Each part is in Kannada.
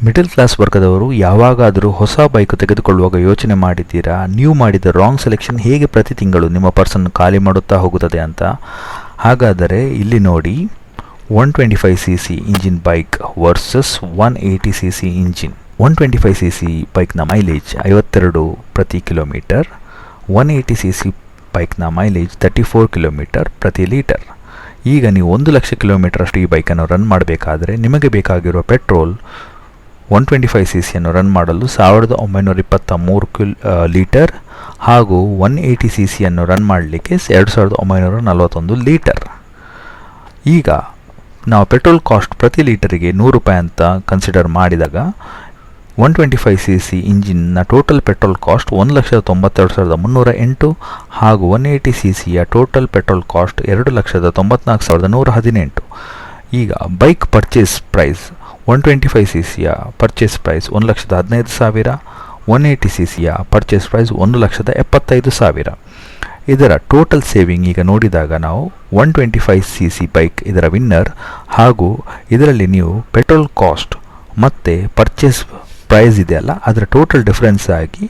ಮಿಡಲ್ ಕ್ಲಾಸ್ ವರ್ಗದವರು ಯಾವಾಗಾದರೂ ಹೊಸ ಬೈಕ್ ತೆಗೆದುಕೊಳ್ಳುವಾಗ ಯೋಚನೆ ಮಾಡಿದ್ದೀರಾ, ನೀವು ಮಾಡಿದ ರಾಂಗ್ ಸೆಲೆಕ್ಷನ್ ಹೇಗೆ ಪ್ರತಿ ತಿಂಗಳು ನಿಮ್ಮ ಪರ್ಸನ್ನು ಖಾಲಿ ಮಾಡುತ್ತಾ ಹೋಗುತ್ತದೆ ಅಂತ? ಹಾಗಾದರೆ ಇಲ್ಲಿ ನೋಡಿ, 125 cc engine bike versus 180 cc engine. 125 cc ಬೈಕ್ನ ಮೈಲೇಜ್ 52 ಪ್ರತಿ ಕಿಲೋಮೀಟರ್, 180 cc ಬೈಕ್ನ ಮೈಲೇಜ್ 34 ಕಿಲೋಮೀಟರ್ ಪ್ರತಿ ಲೀಟರ್. ಈಗ ನೀವು 1 ಲಕ್ಷ ಕಿಲೋಮೀಟರ್ ಅಷ್ಟು ಈ ಬೈಕನ್ನು ರನ್ ಮಾಡಬೇಕಾದ್ರೆ ನಿಮಗೆ ಬೇಕಾಗಿರುವ ಪೆಟ್ರೋಲ್ 125 cc ರನ್ ಮಾಡಲು 1923 ಲೀಟರ್ ಹಾಗೂ 180 cc ರನ್ ಮಾಡಲಿಕ್ಕೆ 2941 ಲೀಟರ್. ಈಗ ನಾವು ಪೆಟ್ರೋಲ್ ಕಾಸ್ಟ್ ಪ್ರತಿ ಲೀಟರಿಗೆ 100 ರೂಪಾಯಿ ಅಂತ ಕನ್ಸಿಡರ್ ಮಾಡಿದಾಗ 125 cc ಇಂಜಿನ್ನ ಟೋಟಲ್ ಪೆಟ್ರೋಲ್ ಕಾಸ್ಟ್ 1,92,308 ಹಾಗೂ 180 cc ಟೋಟಲ್ ಪೆಟ್ರೋಲ್ ಕಾಸ್ಟ್ 2,94,118. ಈಗ bike purchase price 125 cc purchase price 1,15,000, 180 cc purchase price 1,75,000. ಇದರ ಟೋಟಲ್ ಸೇವಿಂಗ್ ಈಗ ನೋಡಿದಾಗ ನಾವು 125 cc ಬೈಕ್ ಇದರ ವಿನ್ನರ್, ಹಾಗೂ ಇದರಲ್ಲಿ ನೀವು ಪೆಟ್ರೋಲ್ ಕಾಸ್ಟ್ ಮತ್ತು ಪರ್ಚೇಸ್ ಪ್ರೈಸ್ ಇದೆಯಲ್ಲ ಅದರ ಟೋಟಲ್ ಡಿಫರೆನ್ಸ್ ಆಗಿ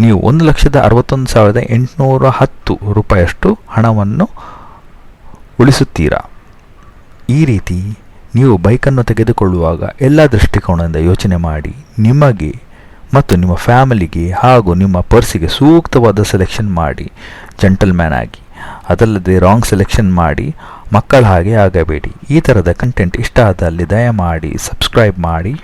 ನೀವು 1,61,810 ರೂಪಾಯಿಯಷ್ಟು ಹಣವನ್ನು ಉಳಿಸುತ್ತೀರಾ. ಈ ರೀತಿ ನೀವು ಬೈಕನ್ನು ತೆಗೆದುಕೊಳ್ಳುವಾಗ ಎಲ್ಲ ದೃಷ್ಟಿಕೋನದಿಂದ ಯೋಚನೆ ಮಾಡಿ ನಿಮಗೆ ಮತ್ತು ನಿಮ್ಮ ಫ್ಯಾಮಿಲಿಗೆ ಹಾಗೂ ನಿಮ್ಮ ಪರ್ಸಿಗೆ ಸೂಕ್ತವಾದ ಸೆಲೆಕ್ಷನ್ ಮಾಡಿ ಜೆಂಟಲ್ಮ್ಯಾನ್ ಆಗಿ. ಅದಲ್ಲದೆ ರಾಂಗ್ ಸೆಲೆಕ್ಷನ್ ಮಾಡಿ ಮಕ್ಕಳ ಹಾಗೆ ಆಗಬೇಡಿ. ಈ ಥರದ ಕಂಟೆಂಟ್ ಇಷ್ಟ ಆದಲ್ಲಿ ದಯಮಾಡಿ ಸಬ್ಸ್ಕ್ರೈಬ್ ಮಾಡಿ.